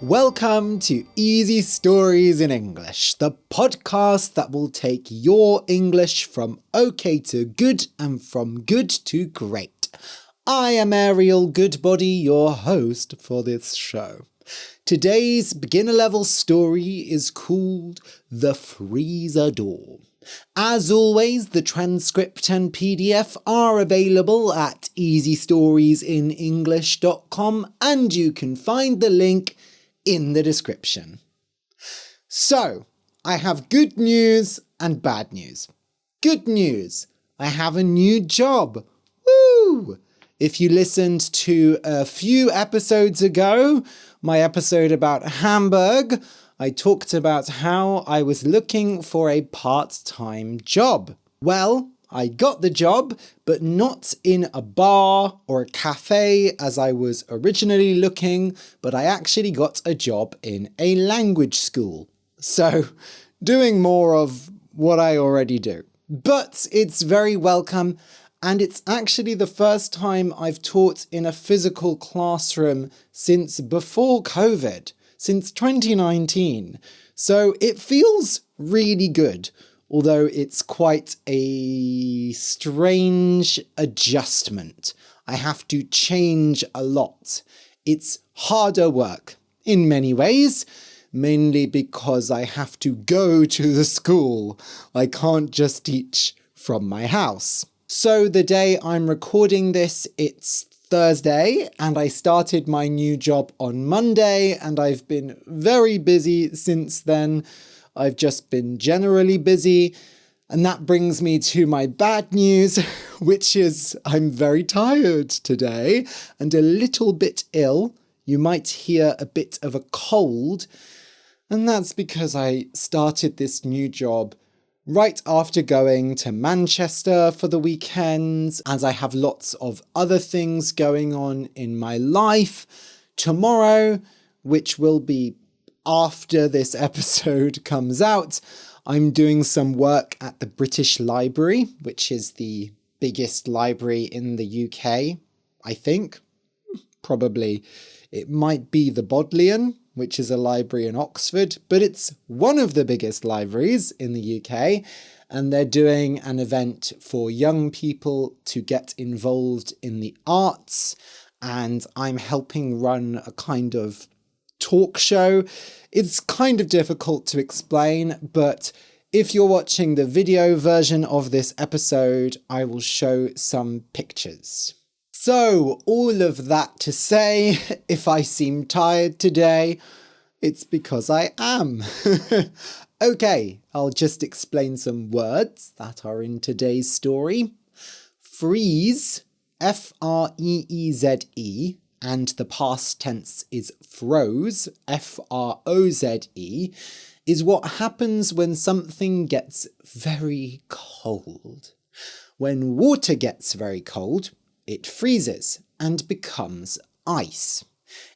Welcome to Easy Stories in English, the podcast that will take your English from okay to good and from good to great. I am Ariel, Goodbody, your host for this show. Today's beginner level story is called The Freezer Door. As always, the transcript and PDF are available at easystoriesinenglish.com and you can find the link in the description. So, I have good news and bad news. Good news, I have a new job. Woo! If you listened to a few episodes ago, my episode about Hamburg, I talked about how I was looking for a part-time job. Well, I got the job, but not in a bar or a cafe as I was originally looking, but I actually got a job in a language school. So, doing more of what I already do. But it's very welcome, and it's actually the first time I've taught in a physical classroom since before COVID, since 2019. So it feels really good. Although it's quite a strange adjustment. I have to change a lot. It's harder work in many ways, mainly because I have to go to the school. I can't just teach from my house. So the day I'm recording this, it's Thursday, and I started my new job on Monday, and I've been very busy since then. I've just been generally busy, and that brings me to my bad news, which is I'm very tired today and a little bit ill. You might hear a bit of a cold, and that's because I started this new job right after going to Manchester for the weekend, as I have lots of other things going on in my life. Tomorrow, which will be after this episode comes out, I'm doing some work at the British Library, which is the biggest library in the UK, I think. Probably. It might be the Bodleian, which is a library in Oxford, but it's one of the biggest libraries in the UK, and they're doing an event for young people to get involved in the arts, and I'm helping run a kind of talk show. It's kind of difficult to explain, but if you're watching the video version of this episode, I will show some pictures. So, all of that to say, if I seem tired today, it's because I am. Okay, I'll just explain some words that are in today's story. Freeze, F-R-E-E-Z-E, and the past tense is froze, F-R-O-Z-E, is what happens when something gets very cold. When water gets very cold, it freezes and becomes ice.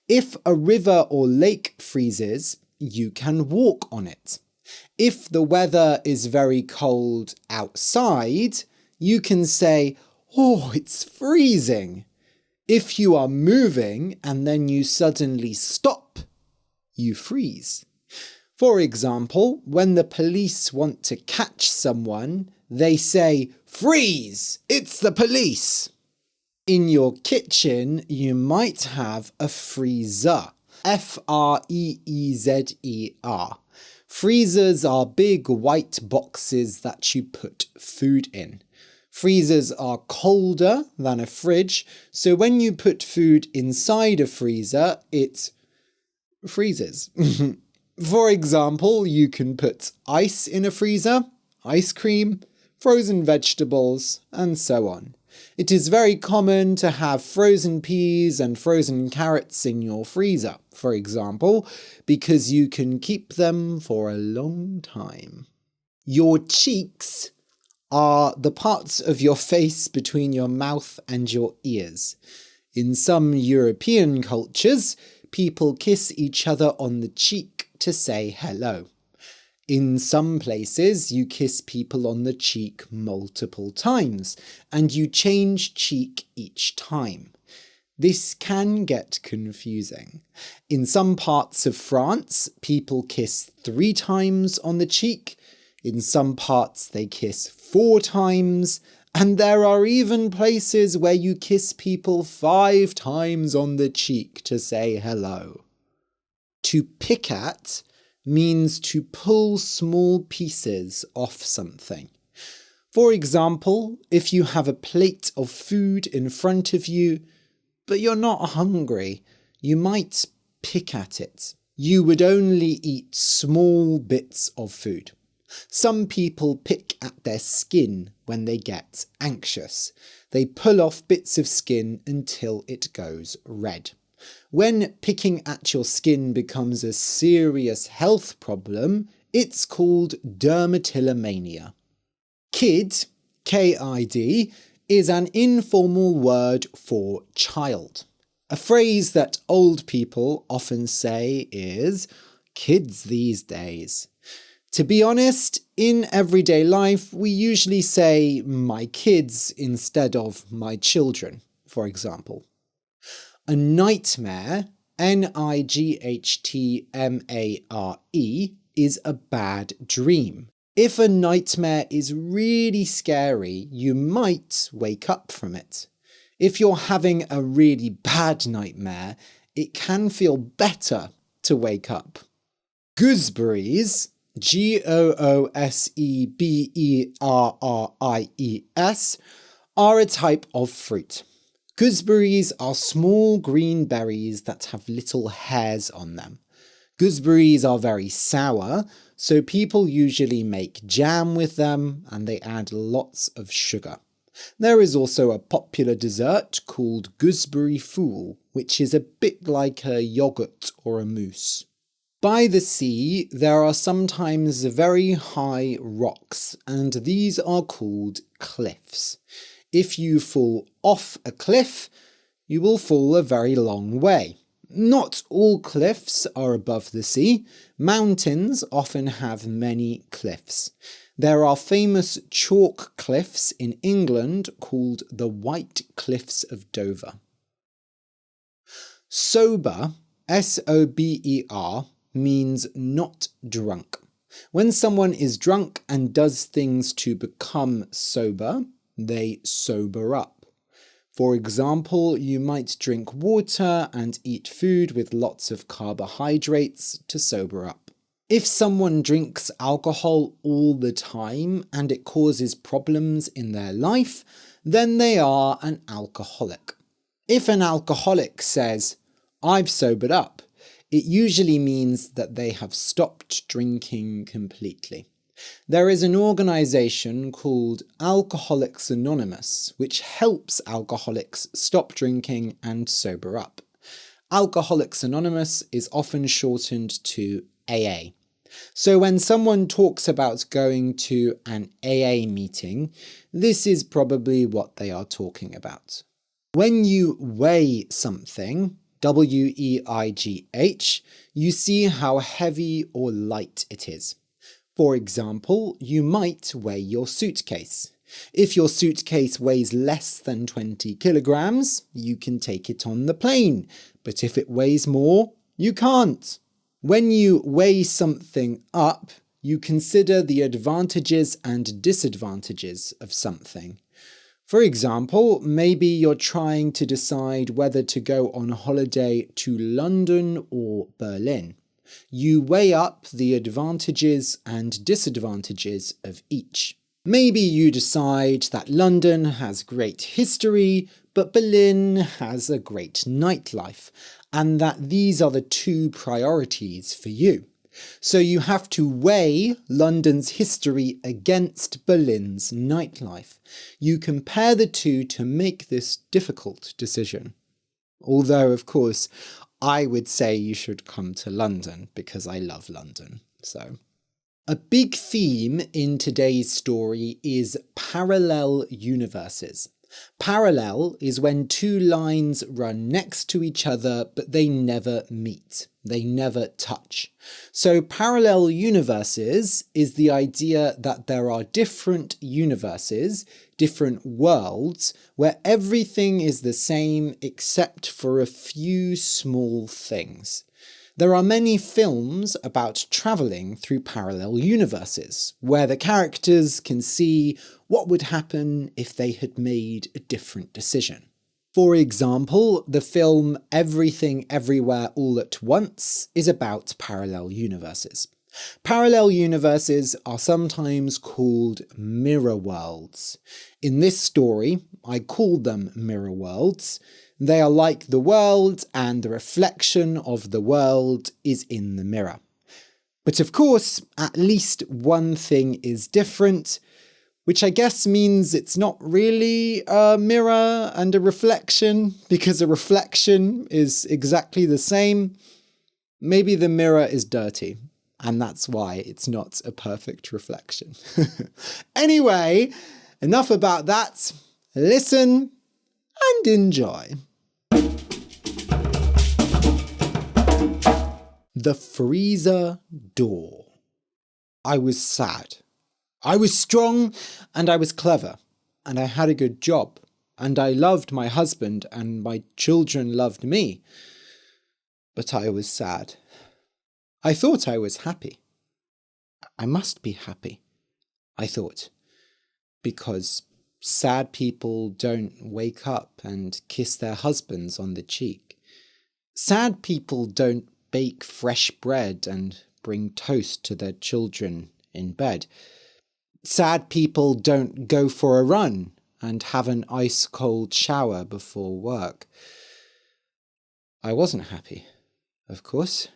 If a river or lake freezes, you can walk on it. If the weather is very cold outside, you can say, "Oh, it's freezing." If you are moving and then you suddenly stop, you freeze. For example, when the police want to catch someone, they say, "Freeze! It's the police!" In your kitchen, you might have a freezer. F-R-E-E-Z-E-R. Freezers are big white boxes that you put food in. Freezers are colder than a fridge, so when you put food inside a freezer, it freezes. For example, you can put ice in a freezer, ice cream, frozen vegetables, and so on. It is very common to have frozen peas and frozen carrots in your freezer, for example, because you can keep them for a long time. Your cheeks are the parts of your face between your mouth and your ears. In some European cultures, people kiss each other on the cheek to say hello. In some places, you kiss people on the cheek multiple times, and you change cheek each time. This can get confusing. In some parts of France, people kiss 3 times on the cheek. In some parts, they kiss 4 times. And there are even places where you kiss people 5 times on the cheek to say hello. To pick at means to pull small pieces off something. For example, if you have a plate of food in front of you, but you're not hungry, you might pick at it. You would only eat small bits of food. Some people pick at their skin when they get anxious. They pull off bits of skin until it goes red. When picking at your skin becomes a serious health problem, it's called dermatillomania. Kid, K-I-D, is an informal word for child. A phrase that old people often say is, kids these days. To be honest, in everyday life, we usually say my kids instead of my children, for example. A nightmare, N-I-G-H-T-M-A-R-E, is a bad dream. If a nightmare is really scary, you might wake up from it. If you're having a really bad nightmare, it can feel better to wake up. Gooseberries, Gooseberries, are a type of fruit. Gooseberries are small green berries that have little hairs on them. Gooseberries are very sour, so people usually make jam with them and they add lots of sugar. There is also a popular dessert called gooseberry fool, which is a bit like a yogurt or a mousse. By the sea, there are sometimes very high rocks, and these are called cliffs. If you fall off a cliff, you will fall a very long way. Not all cliffs are above the sea. Mountains often have many cliffs. There are famous chalk cliffs in England called the White Cliffs of Dover. Sober, S-O-B-E-R, means not drunk. When someone is drunk and does things to become sober, they sober up. For example, you might drink water and eat food with lots of carbohydrates to sober up. If someone drinks alcohol all the time and it causes problems in their life, then they are an alcoholic. If an alcoholic says, "I've sobered up," it usually means that they have stopped drinking completely. There is an organization called Alcoholics Anonymous, which helps alcoholics stop drinking and sober up. Alcoholics Anonymous is often shortened to AA. So when someone talks about going to an AA meeting, this is probably what they are talking about. When you weigh something, W-E-I-G-H, you see how heavy or light it is. For example, you might weigh your suitcase. If your suitcase weighs less than 20 kilograms, you can take it on the plane, but if it weighs more, you can't. When you weigh something up, you consider the advantages and disadvantages of something. For example, maybe you're trying to decide whether to go on holiday to London or Berlin. You weigh up the advantages and disadvantages of each. Maybe you decide that London has great history, but Berlin has a great nightlife, and that these are the two priorities for you. So you have to weigh London's history against Berlin's nightlife. You compare the two to make this difficult decision. Although, of course, I would say you should come to London because I love London. So, a big theme in today's story is parallel universes. Parallel is when two lines run next to each other, but they never meet. They never touch. So parallel universes is the idea that there are different universes, different worlds, where everything is the same except for a few small things. There are many films about travelling through parallel universes, where the characters can see what would happen if they had made a different decision. For example, the film Everything Everywhere All at Once is about parallel universes. Parallel universes are sometimes called mirror worlds. In this story, I call them mirror worlds. They are like the world, and the reflection of the world is in the mirror. But of course, at least one thing is different, which I guess means it's not really a mirror and a reflection, because a reflection is exactly the same. Maybe the mirror is dirty, and that's why it's not a perfect reflection. Anyway, enough about that. Listen and enjoy. The freezer door. I was sad. I was strong, and I was clever, and I had a good job, and I loved my husband, and my children loved me. But I was sad. I thought I was happy. I must be happy, I thought, because sad people don't wake up and kiss their husbands on the cheek. Sad people don't bake fresh bread and bring toast to their children in bed. Sad people don't go for a run and have an ice-cold shower before work. I wasn't happy, of course.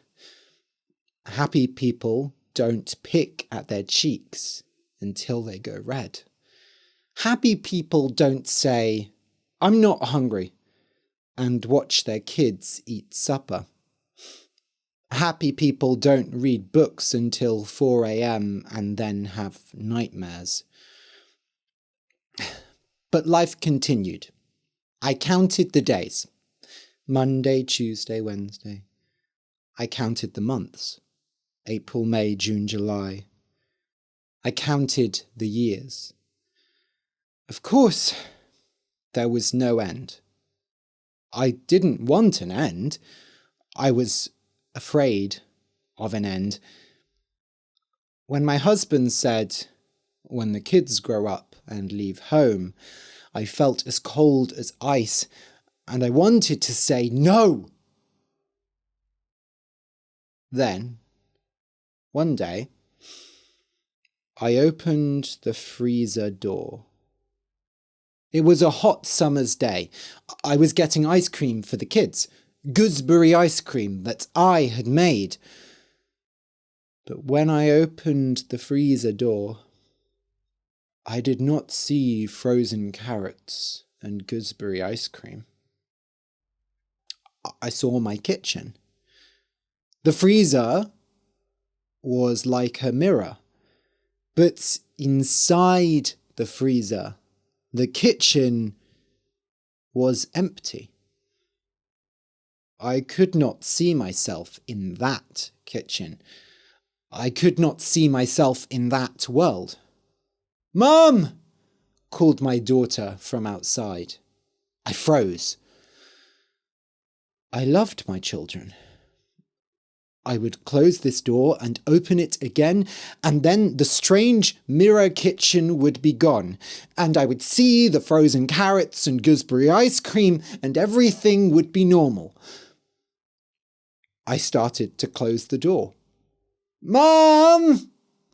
Happy people don't pick at their cheeks until they go red. Happy people don't say, "I'm not hungry," and watch their kids eat supper. Happy people don't read books until 4 a.m. and then have nightmares. But life continued. I counted the days. Monday, Tuesday, Wednesday. I counted the months. April, May, June, July. I counted the years. Of course, there was no end. I didn't want an end. I was afraid of an end. When my husband said, "When the kids grow up and leave home," I felt as cold as ice, and I wanted to say no. Then, one day, I opened the freezer door. It was a hot summer's day. I was getting ice cream for the kids. Gooseberry ice cream that I had made. But when I opened the freezer door, I did not see frozen carrots and gooseberry ice cream. I saw my kitchen. The freezer was like a mirror, but inside the freezer, the kitchen was empty. I could not see myself in that kitchen. I could not see myself in that world. "Mum!" called my daughter from outside. I froze. I loved my children. I would close this door and open it again, and then the strange mirror kitchen would be gone, and I would see the frozen carrots and gooseberry ice cream, and everything would be normal. I started to close the door. "Mom!"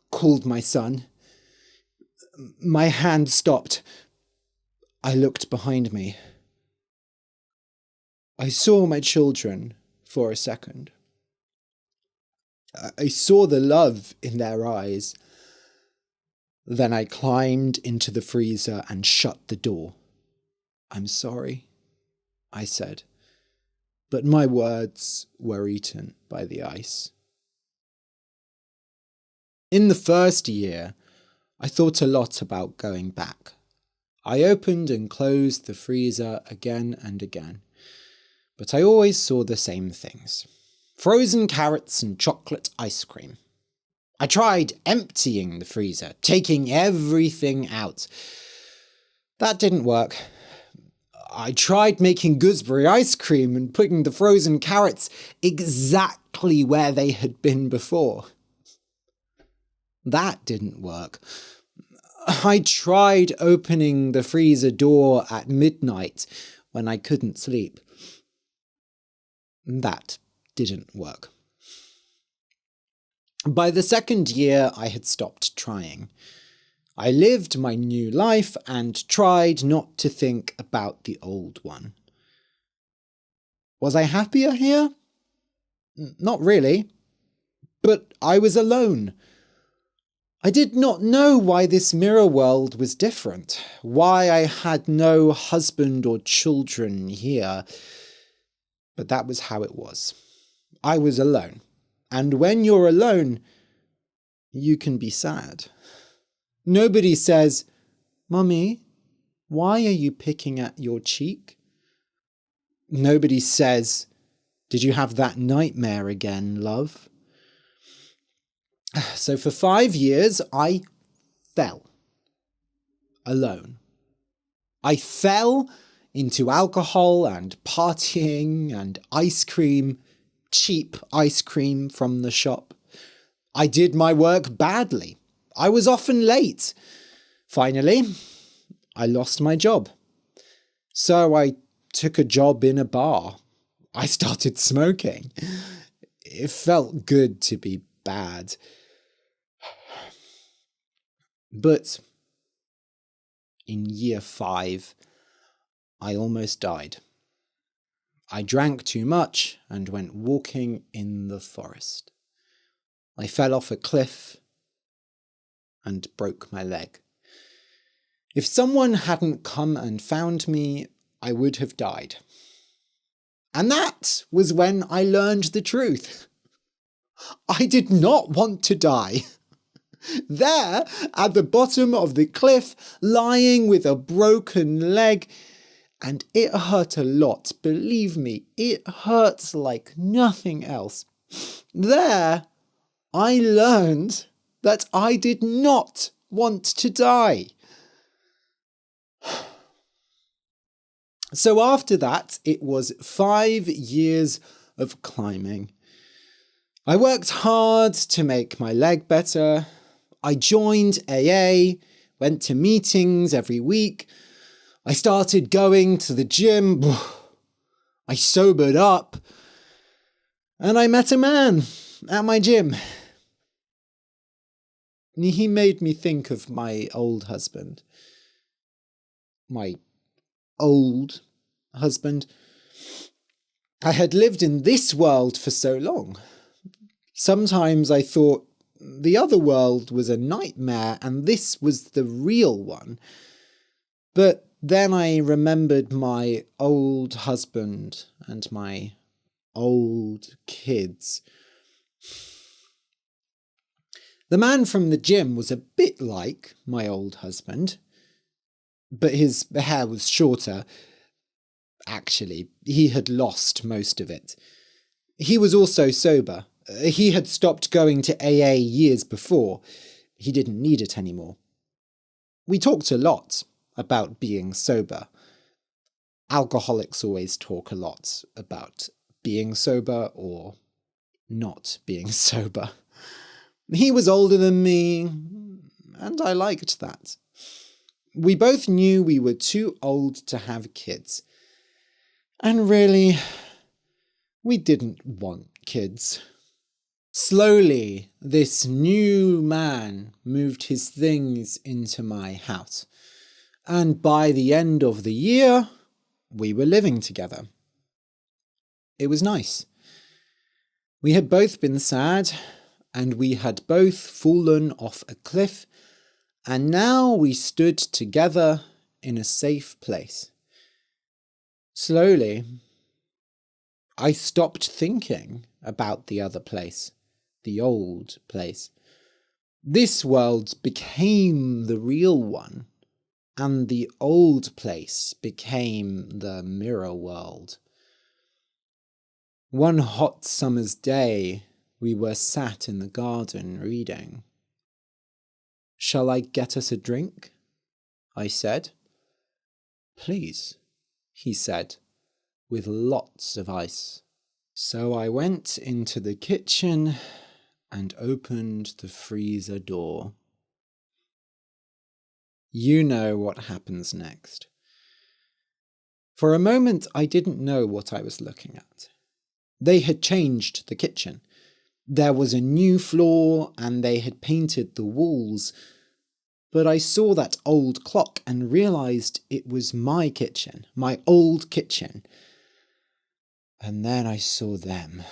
called my son. My hand stopped. I looked behind me. I saw my children for a second. I saw the love in their eyes. Then I climbed into the freezer and shut the door. "I'm sorry," I said, but my words were eaten by the ice. In the first year, I thought a lot about going back. I opened and closed the freezer again and again, but I always saw the same things. Frozen carrots and chocolate ice cream. I tried emptying the freezer, taking everything out. That didn't work. I tried making gooseberry ice cream and putting the frozen carrots exactly where they had been before. That didn't work. I tried opening the freezer door at midnight when I couldn't sleep. That didn't work. By the second year, I had stopped trying. I lived my new life and tried not to think about the old one. Was I happier here? Not really. But I was alone. I did not know why this mirror world was different, why I had no husband or children here. But that was how it was. I was alone. And when you're alone, you can be sad. Nobody says, "Mummy, why are you picking at your cheek?" Nobody says, "Did you have that nightmare again, love?" So for 5 years, I fell. Alone. I fell into alcohol and partying and ice cream, cheap ice cream from the shop. I did my work badly. I was often late. Finally, I lost my job. So I took a job in a bar. I started smoking. It felt good to be bad. But in year 5, I almost died. I drank too much and went walking in the forest. I fell off a cliff and broke my leg. If someone hadn't come and found me, I would have died. And that was when I learned the truth. I did not want to die. There, at the bottom of the cliff, lying with a broken leg, and it hurt a lot, believe me, it hurts like nothing else. There, I learned that I did not want to die. So after that, it was 5 years of climbing. I worked hard to make my leg better. I joined AA, went to meetings every week. I started going to the gym. I sobered up. And I met a man at my gym. He made me think of my old husband. My old husband. I had lived in this world for so long. Sometimes I thought the other world was a nightmare and this was the real one. But then I remembered my old husband and my old kids. The man from the gym was a bit like my old husband, but his hair was shorter. Actually, he had lost most of it. He was also sober. He had stopped going to AA years before. He didn't need it anymore. We talked a lot about being sober. Alcoholics always talk a lot about being sober or not being sober. He was older than me, and I liked that. We both knew we were too old to have kids. And really, we didn't want kids. Slowly, this new man moved his things into my house. And by the end of the year, we were living together. It was nice. We had both been sad, and we had both fallen off a cliff, and now we stood together in a safe place. Slowly, I stopped thinking about the other place, the old place. This world became the real one. and the old place became the mirror world. One hot summer's day, we were sat in the garden reading. "Shall I get us a drink?" I said. "Please," he said, "with lots of ice." So I went into the kitchen and opened the freezer door. You know what happens next. For a moment, I didn't know what I was looking at. They had changed the kitchen. There was a new floor and they had painted the walls. But I saw that old clock and realized it was my kitchen, my old kitchen. And then I saw them.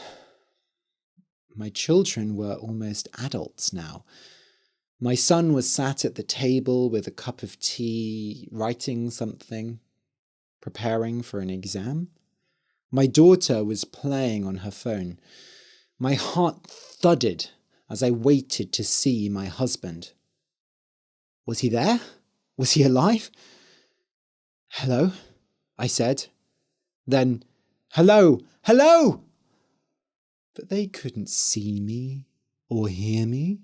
My children were almost adults now. My son was sat at the table with a cup of tea, writing something, preparing for an exam. My daughter was playing on her phone. My heart thudded as I waited to see my husband. Was he there? Was he alive? "Hello," I said. Then, "Hello, hello!" But they couldn't see me or hear me.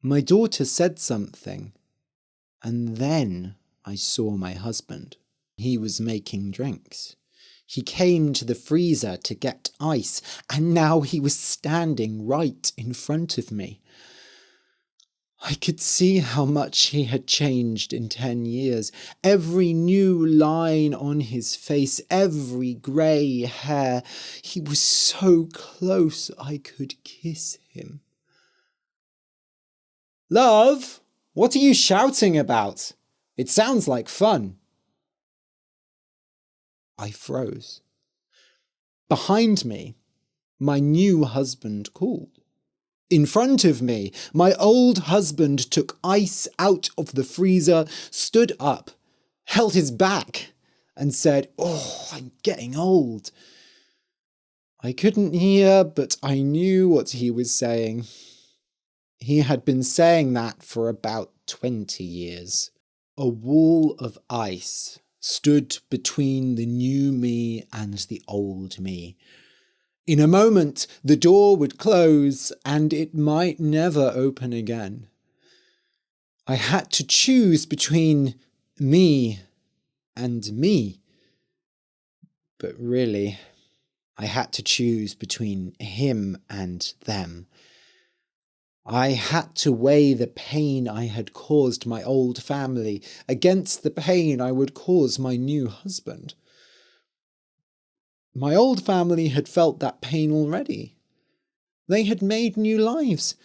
My daughter said something, and then I saw my husband. He was making drinks. He came to the freezer to get ice, and now he was standing right in front of me. I could see how much he had changed in 10 years. Every new line on his face, every grey hair. He was so close I could kiss him. "Love, what are you shouting about? It sounds like fun." I froze. Behind me, my new husband called. In front of me, my old husband took ice out of the freezer, stood up, held his back, and said, "Oh, I'm getting old." I couldn't hear, but I knew what he was saying. He had been saying that for about 20 years. A wall of ice stood between the new me and the old me. In a moment, the door would close and it might never open again. I had to choose between me and me. But really, I had to choose between him and them. I had to weigh the pain I had caused my old family against the pain I would cause my new husband. My old family had felt that pain already. They had made new lives.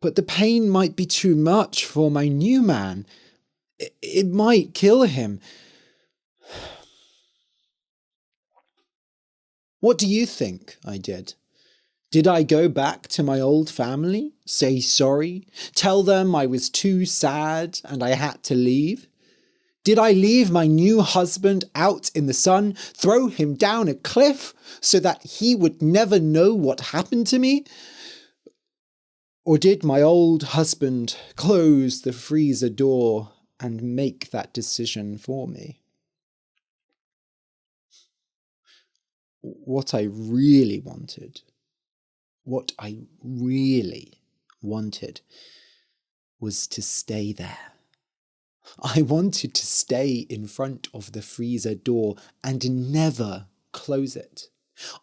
But the pain might be too much for my new man. It might kill him. What do you think I did? Did I go back to my old family, say sorry, tell them I was too sad and I had to leave? Did I leave my new husband out in the sun, throw him down a cliff so that he would never know what happened to me? Or did my old husband close the freezer door and make that decision for me? What I really wanted was to stay there. I wanted to stay in front of the freezer door and never close it.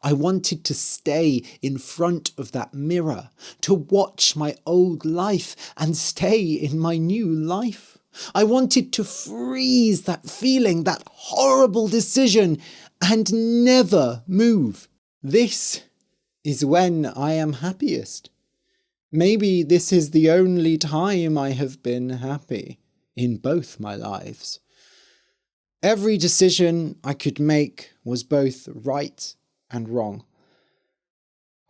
I wanted to stay in front of that mirror, to watch my old life and stay in my new life. I wanted to freeze that feeling, that horrible decision, and never move. This is when I am happiest. Maybe this is the only time I have been happy in both my lives. Every decision I could make was both right and wrong.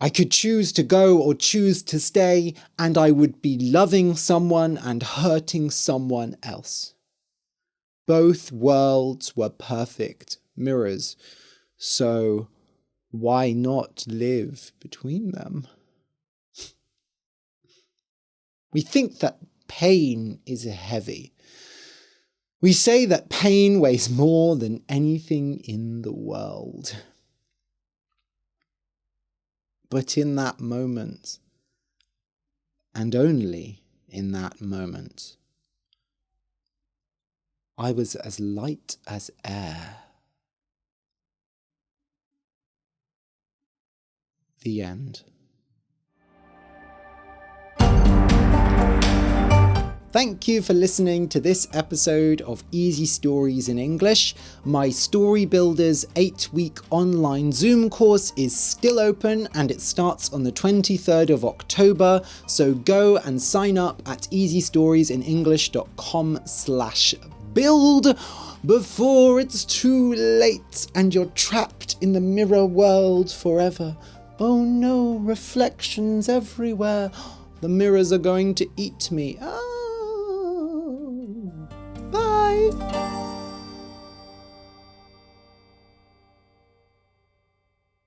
I could choose to go or choose to stay, and I would be loving someone and hurting someone else. Both worlds were perfect mirrors, so why not live between them? We think that pain is heavy. We say that pain weighs more than anything in the world. But in that moment, and only in that moment, I was as light as air. The end. Thank you for listening to this episode of Easy Stories in English. My Story Builders 8-week online Zoom course is still open and it starts on the 23rd of October. So go and sign up at easystoriesinenglish.com/build before it's too late and you're trapped in the mirror world forever. Oh no, reflections everywhere. The mirrors are going to eat me. Bye!